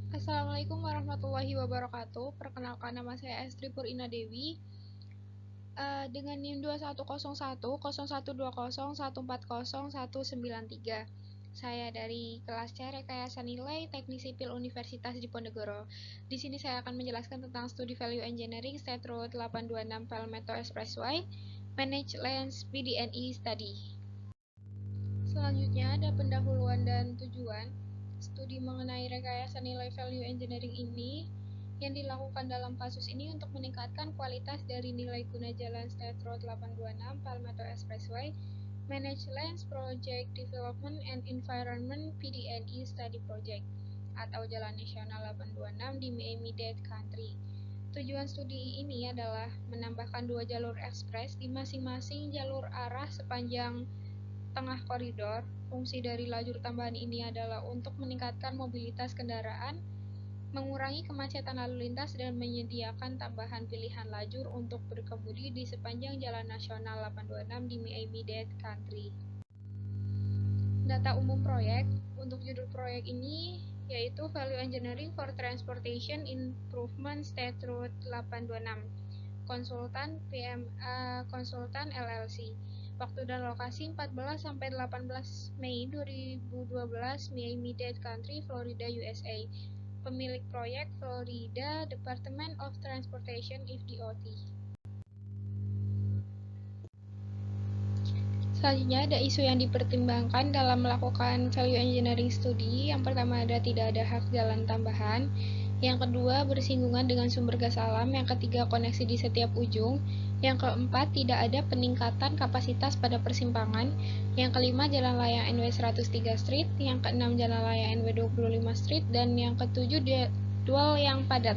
Assalamualaikum warahmatullahi wabarakatuh. Perkenalkan, nama saya Estri Purina Dewi. Dengan NIM 21010120140193. Saya dari kelas C Rekayasa Nilai Teknik Sipil Universitas Diponegoro. Di sini saya akan menjelaskan tentang studi Value Engineering State Road 826 Palmetto Expressway, Manage Lands PDNE Study. Selanjutnya ada pendahuluan dan tujuan. Studi mengenai rekayasa nilai value engineering ini yang dilakukan dalam kasus ini untuk meningkatkan kualitas dari nilai guna jalan State Road 826 Palmetto Expressway, Manage Lands Project Development and Environment PDNE Study Project atau Jalan Nasional 826 di Miami-Dade County. Tujuan studi ini adalah menambahkan 2 jalur ekspres di masing-masing jalur arah sepanjang tengah koridor. Fungsi dari lajur tambahan ini adalah untuk meningkatkan mobilitas kendaraan, mengurangi kemacetan lalu lintas, dan menyediakan tambahan pilihan lajur untuk berkemudi di sepanjang Jalan Nasional 826 di Miami-Dade County. Data umum proyek. Untuk judul proyek ini yaitu Value Engineering for Transportation Improvement State Road 826. Konsultan PMA Konsultan LLC. Waktu dan lokasi 14 sampai 18 Mei 2012, Miami-Dade County, Florida, USA. Pemilik proyek Florida Department of Transportation (FDOT). Selanjutnya ada isu yang dipertimbangkan dalam melakukan value engineering study. Yang pertama ada tidak ada hak jalan tambahan. Yang kedua, bersinggungan dengan sumber gas alam. Yang ketiga, koneksi di setiap ujung. Yang keempat, tidak ada peningkatan kapasitas pada persimpangan. Yang kelima, jalan layang NW 103 Street. Yang keenam, jalan layang NW 25 Street. Dan yang ketujuh, jadwal yang padat.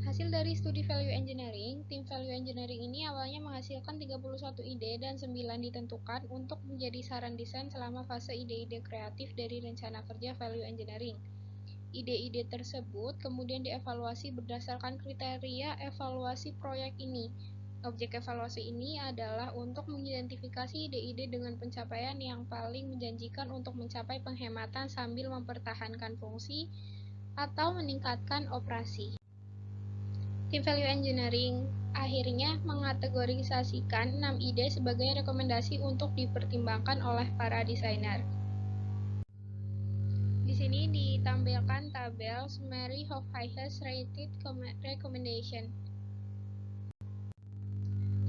Hasil dari studi value engineering, tim value engineering ini awalnya menghasilkan 31 ide dan 9 ditentukan untuk menjadi saran desain selama fase ide-ide kreatif dari rencana kerja value engineering. Ide-ide tersebut kemudian dievaluasi berdasarkan kriteria evaluasi proyek ini. Objek evaluasi ini adalah untuk mengidentifikasi ide-ide dengan pencapaian yang paling menjanjikan untuk mencapai penghematan sambil mempertahankan fungsi atau meningkatkan operasi. Tim Value Engineering akhirnya mengategorisasikan 6 ide sebagai rekomendasi untuk dipertimbangkan oleh para desainer. Di sini ditampilkan tabel summary of highest rated recommendation.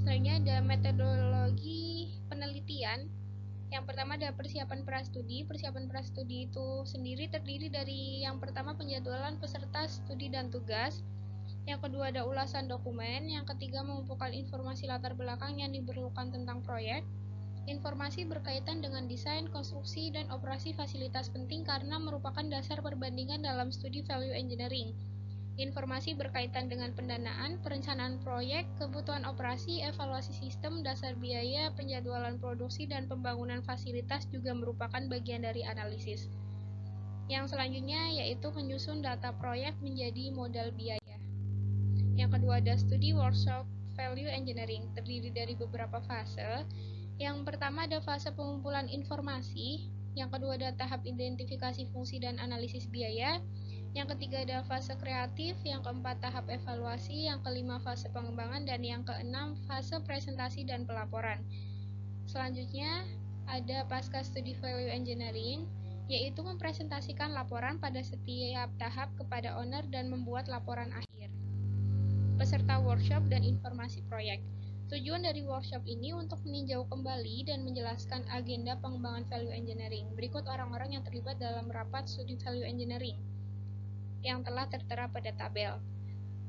Selanjutnya ada metodologi penelitian. Yang pertama ada persiapan prastudi. Persiapan prastudi itu sendiri terdiri dari yang pertama penjadwalan peserta studi dan tugas. Yang kedua ada ulasan dokumen. Yang ketiga mengumpulkan informasi latar belakang yang diperlukan tentang proyek. Informasi berkaitan dengan desain, konstruksi, dan operasi fasilitas penting karena merupakan dasar perbandingan dalam studi value engineering. Informasi berkaitan dengan pendanaan, perencanaan proyek, kebutuhan operasi, evaluasi sistem, dasar biaya, penjadwalan produksi, dan pembangunan fasilitas juga merupakan bagian dari analisis. Yang selanjutnya yaitu menyusun data proyek menjadi modal biaya. Yang kedua ada studi workshop value engineering, terdiri dari beberapa fase. Yang pertama ada fase pengumpulan informasi, yang kedua ada tahap identifikasi fungsi dan analisis biaya, yang ketiga ada fase kreatif, yang keempat tahap evaluasi, yang kelima fase pengembangan, dan yang keenam fase presentasi dan pelaporan. Selanjutnya ada pasca studi value engineering, yaitu mempresentasikan laporan pada setiap tahap kepada owner dan membuat laporan akhir. Peserta workshop dan informasi proyek. Tujuan dari workshop ini untuk meninjau kembali dan menjelaskan agenda pengembangan value engineering. Berikut orang-orang yang terlibat dalam rapat studi value engineering yang telah tertera pada tabel.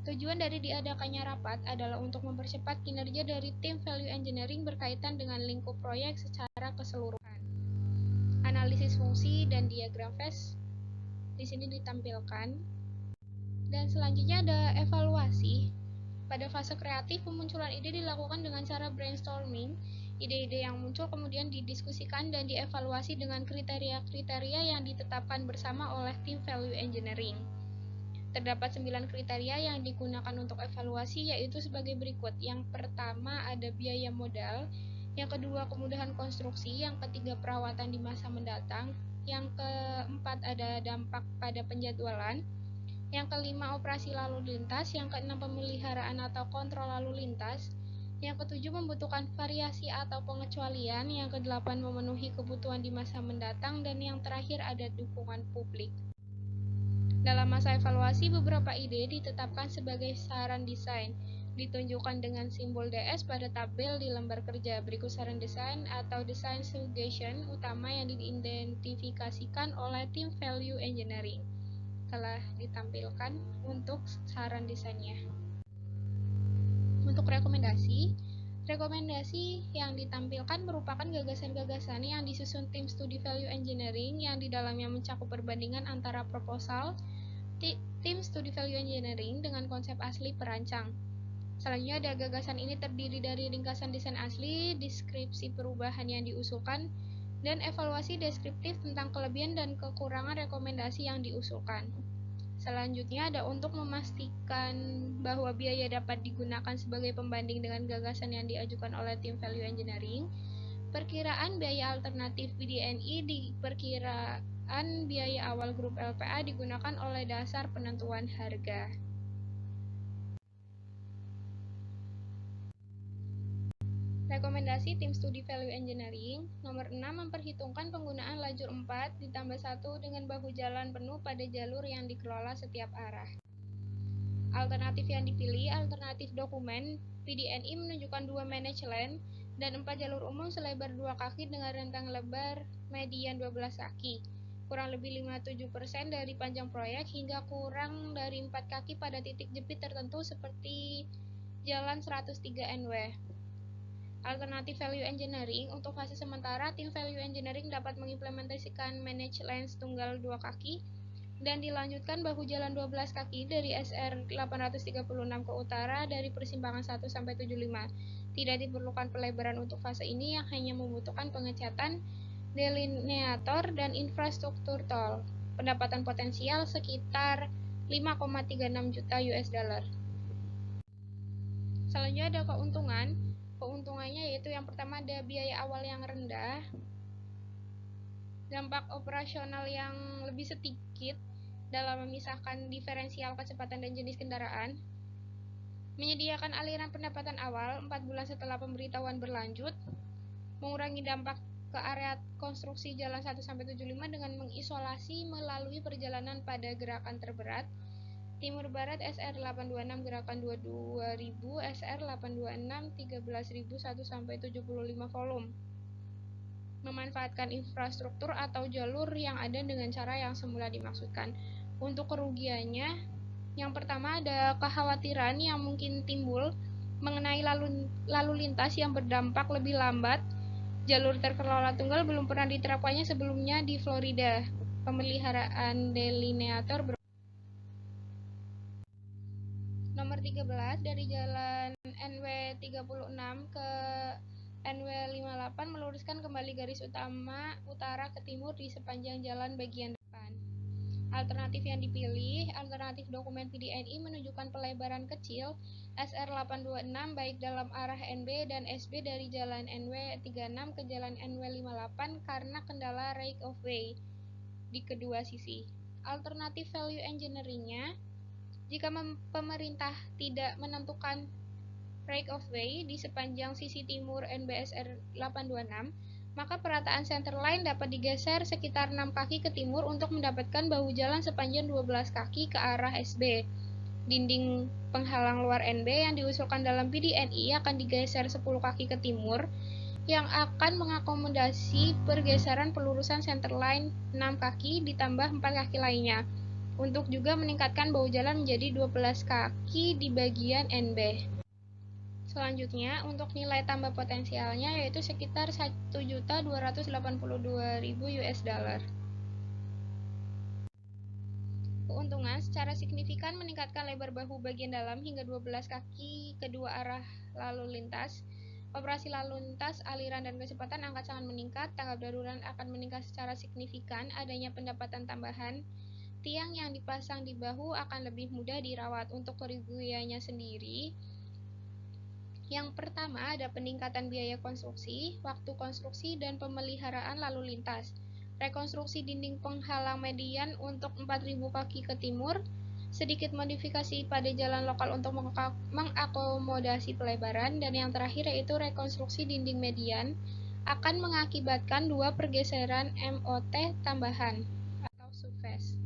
Tujuan dari diadakannya rapat adalah untuk mempercepat kinerja dari tim value engineering berkaitan dengan lingkup proyek secara keseluruhan. Analisis fungsi dan diagram phase di sini ditampilkan. Dan selanjutnya ada evaluasi. Pada fase kreatif, pemunculan ide dilakukan dengan cara brainstorming. Ide-ide yang muncul kemudian didiskusikan dan dievaluasi dengan kriteria-kriteria yang ditetapkan bersama oleh tim value engineering. Terdapat 9 kriteria yang digunakan untuk evaluasi, yaitu sebagai berikut. Yang pertama ada biaya modal, yang kedua kemudahan konstruksi, yang ketiga perawatan di masa mendatang, yang keempat ada dampak pada penjadwalan. Yang kelima operasi lalu lintas. Yang keenam pemeliharaan atau kontrol lalu lintas. Yang ketujuh membutuhkan variasi atau pengecualian. Yang kedelapan memenuhi kebutuhan di masa mendatang. Dan yang terakhir ada dukungan publik. Dalam masa evaluasi, beberapa ide ditetapkan sebagai saran desain, ditunjukkan dengan simbol DS pada tabel di lembar kerja. Berikut saran desain atau design suggestion utama yang diidentifikasikan oleh tim value engineering. Telah ditampilkan untuk saran desainnya. Untuk rekomendasi yang ditampilkan merupakan gagasan-gagasan yang disusun tim studi value engineering yang di dalamnya mencakup perbandingan antara proposal tim studi value engineering dengan konsep asli perancang. Selanjutnya ada gagasan ini terdiri dari ringkasan desain asli, deskripsi perubahan yang diusulkan, dan evaluasi deskriptif tentang kelebihan dan kekurangan rekomendasi yang diusulkan. Selanjutnya ada untuk memastikan bahwa biaya dapat digunakan sebagai pembanding dengan gagasan yang diajukan oleh tim value engineering. Perkiraan biaya alternatif PDNI diperkiraan biaya awal grup LPA digunakan oleh dasar penentuan harga. Rekomendasi tim studi value engineering. Nomor 6 memperhitungkan penggunaan lajur 4 ditambah 1 dengan bahu jalan penuh pada jalur yang dikelola setiap arah. Alternatif yang dipilih, alternatif dokumen PDNI menunjukkan 2 manage lane dan 4 jalur umum selebar 2 kaki dengan rentang lebar median 12 kaki. Kurang lebih 57% dari panjang proyek hingga kurang dari 4 kaki pada titik jepit tertentu seperti jalan 103 NW. Alternatif value engineering. Untuk fase sementara, tim value engineering dapat mengimplementasikan manage lanes tunggal 2 kaki dan dilanjutkan bahu jalan 12 kaki dari SR 836 ke utara dari persimpangan 1 sampai 75. Tidak diperlukan pelebaran untuk fase ini yang hanya membutuhkan pengecatan delineator dan infrastruktur tol. Pendapatan potensial sekitar 5,36 juta US dollar. Selanjutnya ada keuntungan. Keuntungannya yaitu yang pertama ada biaya awal yang rendah, dampak operasional yang lebih sedikit dalam memisahkan diferensial kecepatan dan jenis kendaraan, menyediakan aliran pendapatan awal 4 bulan setelah pemberitahuan berlanjut, mengurangi dampak ke area konstruksi jalan 1-75 dengan mengisolasi melalui perjalanan pada gerakan terberat, Timur Barat SR 826 gerakan 22.000, SR 826 13.000 1-75 volume. Memanfaatkan infrastruktur atau jalur yang ada dengan cara yang semula dimaksudkan. Untuk kerugiannya, yang pertama ada kekhawatiran yang mungkin timbul mengenai lalu lintas yang berdampak lebih lambat. Jalur terkelola tunggal belum pernah diterapkannya sebelumnya di Florida. Pemeliharaan delineator Nomor 13 dari jalan NW 36 ke NW 58 meluruskan kembali garis utama utara ke timur di sepanjang jalan bagian depan. Alternatif yang dipilih, alternatif dokumen PDNI menunjukkan pelebaran kecil SR 826 baik dalam arah NB dan SB dari jalan NW 36 ke jalan NW 58 karena kendala right of way di kedua sisi. Alternatif value engineering-nya, jika pemerintah tidak menentukan right of way di sepanjang sisi timur NBSR 826, maka perataan center line dapat digeser sekitar 6 kaki ke timur untuk mendapatkan bahu jalan sepanjang 12 kaki ke arah SB. Dinding penghalang luar NB yang diusulkan dalam PDNI akan digeser 10 kaki ke timur yang akan mengakomodasi pergeseran pelurusan center line 6 kaki ditambah 4 kaki lainnya, untuk juga meningkatkan bahu jalan menjadi 12 kaki di bagian NB. Selanjutnya, untuk nilai tambah potensialnya yaitu sekitar 1.282.000 US dollar. Keuntungan secara signifikan meningkatkan lebar bahu bagian dalam hingga 12 kaki kedua arah lalu lintas. Operasi lalu lintas, aliran dan kecepatan akan sangat meningkat. Tanggap darurat akan meningkat secara signifikan. Adanya pendapatan tambahan. Tiang yang dipasang di bahu akan lebih mudah dirawat. Untuk kerugiannya sendiri, yang pertama ada peningkatan biaya konstruksi, waktu konstruksi, dan pemeliharaan lalu lintas. rekonstruksi dinding penghalang median untuk 4.000 kaki ke timur, sedikit modifikasi pada jalan lokal untuk mengakomodasi pelebaran, dan yang terakhir yaitu rekonstruksi dinding median akan mengakibatkan 2 pergeseran MOT tambahan atau subfase.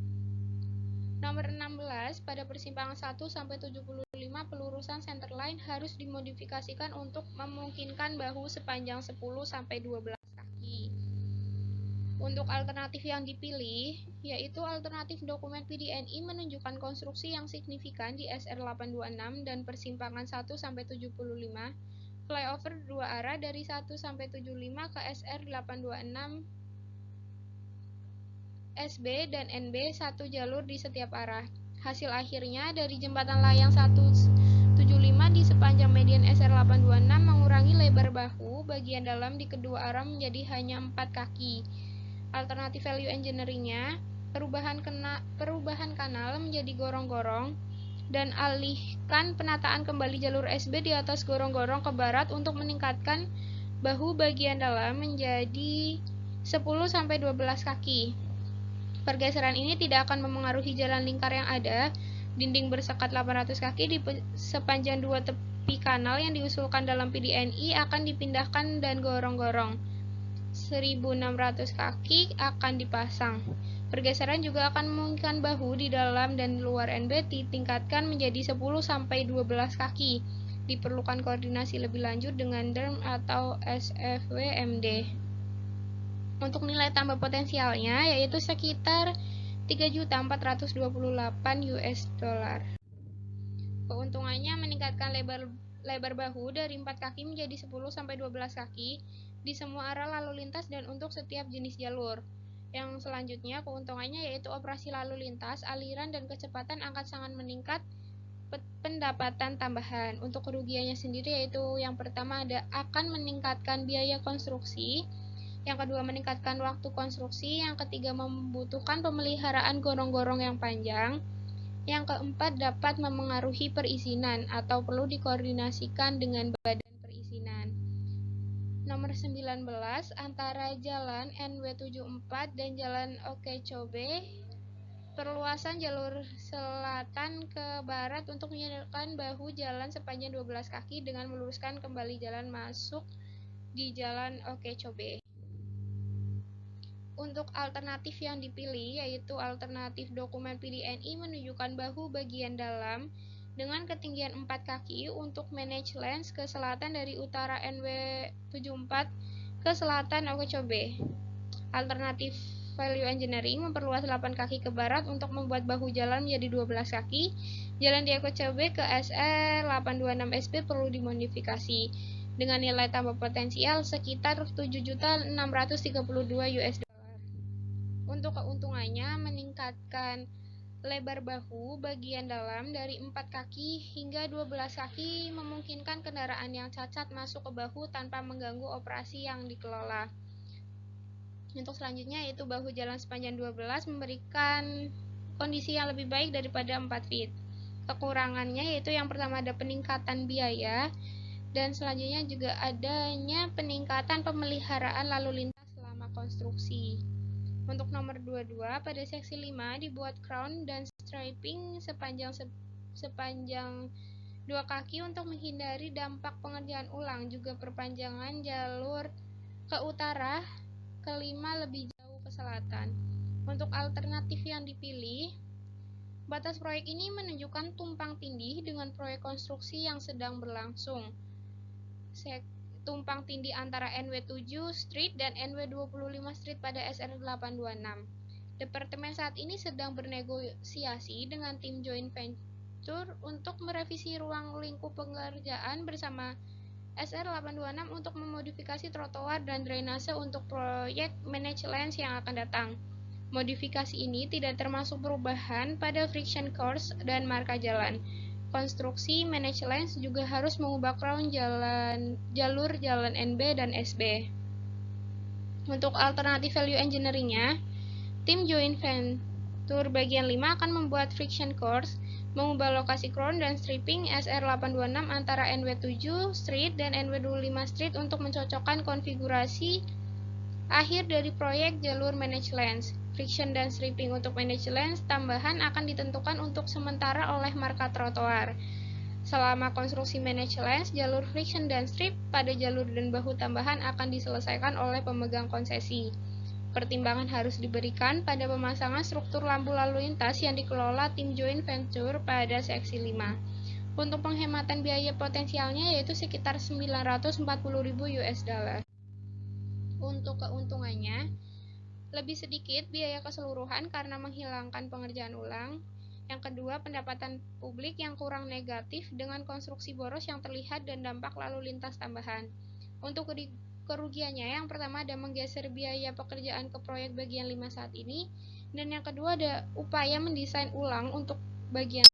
Nomor 16, pada persimpangan 1-75 pelurusan centerline harus dimodifikasikan untuk memungkinkan bahu sepanjang 10-12 kaki. Untuk alternatif yang dipilih, yaitu alternatif dokumen PDNI menunjukkan konstruksi yang signifikan di SR826 dan persimpangan 1-75, flyover 2 arah dari 1-75 ke SR826 SB dan NB 1 jalur di setiap arah. Hasil akhirnya dari jembatan layang 175 di sepanjang median SR826 mengurangi lebar bahu bagian dalam di kedua arah menjadi hanya 4 kaki. Alternatif value engineering-nya, perubahan kanal menjadi gorong-gorong dan alihkan penataan kembali jalur SB di atas gorong-gorong ke barat untuk meningkatkan bahu bagian dalam menjadi 10-12 kaki. Pergeseran ini tidak akan memengaruhi jalan lingkar yang ada. Dinding bersekat 800 kaki di sepanjang 2 tepi kanal yang diusulkan dalam PDNI akan dipindahkan dan gorong-gorong 1.600 kaki akan dipasang. Pergeseran juga akan memungkinkan bahu di dalam dan luar NB ditingkatkan menjadi 10-12 kaki. Diperlukan koordinasi lebih lanjut dengan DERM atau SFWMD. Untuk nilai tambah potensialnya yaitu sekitar 3.428 US dollar. Keuntungannya meningkatkan lebar bahu dari 4 kaki menjadi 10-12 kaki di semua arah lalu lintas dan untuk setiap jenis jalur. Yang selanjutnya keuntungannya yaitu operasi lalu lintas, aliran dan kecepatan akan sangat meningkat. Pendapatan tambahan untuk kerugiannya sendiri yaitu yang pertama akan meningkatkan biaya konstruksi, yang kedua meningkatkan waktu konstruksi, yang ketiga membutuhkan pemeliharaan gorong-gorong yang panjang, yang keempat dapat memengaruhi perizinan atau perlu dikoordinasikan dengan badan perizinan. Nomor 19, antara jalan NW74 dan jalan Okechobe, perluasan jalur selatan ke barat untuk menyediakan bahu jalan sepanjang 12 kaki dengan meluruskan kembali jalan masuk di jalan Okechobe. Untuk alternatif yang dipilih yaitu alternatif dokumen PDNI menunjukkan bahu bagian dalam dengan ketinggian 4 kaki untuk manage lens ke selatan dari utara NW74 ke selatan Okechobe. Alternatif value engineering memperluas 8 kaki ke barat untuk membuat bahu jalan menjadi 12 kaki. Jalan di Okechobe ke SR826SB perlu dimodifikasi dengan nilai tambah potensial sekitar 7.632 US dollar. Untuk keuntungannya meningkatkan lebar bahu bagian dalam dari 4 kaki hingga 12 kaki memungkinkan kendaraan yang cacat masuk ke bahu tanpa mengganggu operasi yang dikelola. Untuk selanjutnya yaitu bahu jalan sepanjang 12 memberikan kondisi yang lebih baik daripada 4 feet. Kekurangannya yaitu yang pertama ada peningkatan biaya dan selanjutnya juga adanya peningkatan pemeliharaan lalu lintas selama konstruksi. Untuk nomor 22, pada seksi 5 dibuat crown dan striping sepanjang 2 kaki untuk menghindari dampak pengerjaan ulang, juga perpanjangan jalur ke utara, ke 5 lebih jauh ke selatan. Untuk alternatif yang dipilih, batas proyek ini menunjukkan tumpang tindih dengan proyek konstruksi yang sedang berlangsung. Tumpang tindih antara NW7 Street dan NW25 Street pada SR826. Departemen saat ini sedang bernegosiasi dengan tim joint venture untuk merevisi ruang lingkup pengerjaan bersama SR826 untuk memodifikasi trotoar dan drainase untuk proyek manage lanes yang akan datang. Modifikasi ini tidak termasuk perubahan pada friction course dan marka jalan. Konstruksi manage lanes juga harus mengubah crown jalur jalan NB dan SB. Untuk alternatif value engineering-nya, tim joint venture bagian 5 akan membuat friction course, mengubah lokasi crown dan stripping SR826 antara NW7 Street dan NW25 Street untuk mencocokkan konfigurasi Akhir dari proyek jalur managed lanes. Friction dan stripping untuk managed lanes tambahan akan ditentukan untuk sementara oleh marka trotoar. Selama konstruksi managed lanes, jalur friction dan strip pada jalur dan bahu tambahan akan diselesaikan oleh pemegang konsesi. Pertimbangan harus diberikan pada pemasangan struktur lampu lalu lintas yang dikelola tim joint venture pada seksi 5. Untuk penghematan biaya potensialnya yaitu sekitar 940.000 US dollar. Untuk keuntungannya, lebih sedikit biaya keseluruhan karena menghilangkan pengerjaan ulang. Yang kedua, pendapatan publik yang kurang negatif dengan konstruksi boros yang terlihat dan dampak lalu lintas tambahan. Untuk kerugiannya, yang pertama ada menggeser biaya pekerjaan ke proyek bagian 5 saat ini, dan yang kedua ada upaya mendesain ulang untuk bagian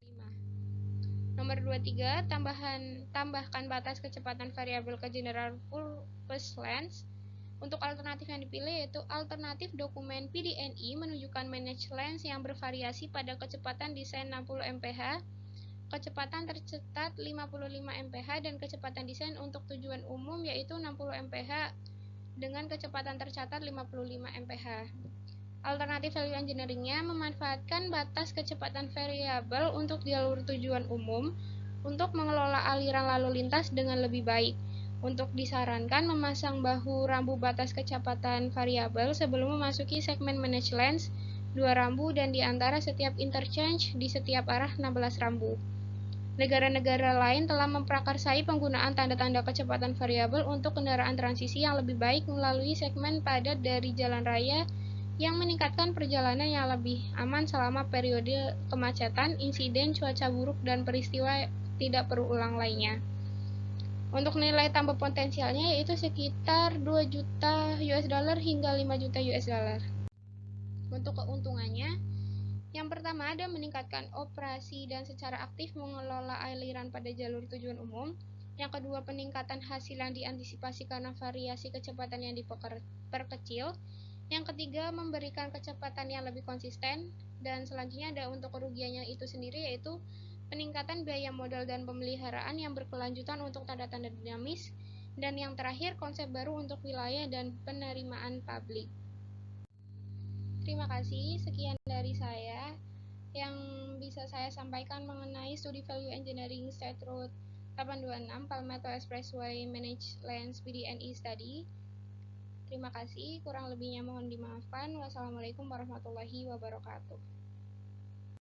5. Nomor 23, tambahkan batas kecepatan variabel ke general purpose lanes. Untuk alternatif yang dipilih yaitu alternatif dokumen PDNI menunjukkan managed lanes yang bervariasi pada kecepatan desain 60 mph, kecepatan tercatat 55 mph, dan kecepatan desain untuk tujuan umum yaitu 60 mph dengan kecepatan tercatat 55 mph. Alternatif value engineering-nya memanfaatkan batas kecepatan variabel untuk jalur tujuan umum untuk mengelola aliran lalu lintas dengan lebih baik. Untuk disarankan memasang bahu rambu batas kecepatan variabel sebelum memasuki segmen managed lanes, 2 rambu dan di antara setiap interchange di setiap arah 16 rambu. Negara-negara lain telah memprakarsai penggunaan tanda-tanda kecepatan variabel untuk kendaraan transisi yang lebih baik melalui segmen padat dari jalan raya yang meningkatkan perjalanan yang lebih aman selama periode kemacetan, insiden cuaca buruk, dan peristiwa tidak berulang lainnya. Untuk nilai tambah potensialnya yaitu sekitar 2 juta US dollar hingga 5 juta US dollar. Untuk keuntungannya, yang pertama ada meningkatkan operasi dan secara aktif mengelola aliran pada jalur tujuan umum. Yang kedua, peningkatan hasil yang diantisipasi karena variasi kecepatan yang diperkecil. Yang ketiga, memberikan kecepatan yang lebih konsisten. Dan selanjutnya ada untuk kerugiannya itu sendiri yaitu peningkatan biaya modal dan pemeliharaan yang berkelanjutan untuk tanda-tanda dinamis. Dan yang terakhir, konsep baru untuk wilayah dan penerimaan publik. Terima kasih, sekian dari saya yang bisa saya sampaikan mengenai studi value engineering State Road 826 Palmetto Expressway Managed Lanes PDNI Study. Terima kasih, kurang lebihnya mohon dimaafkan. Wassalamualaikum warahmatullahi wabarakatuh.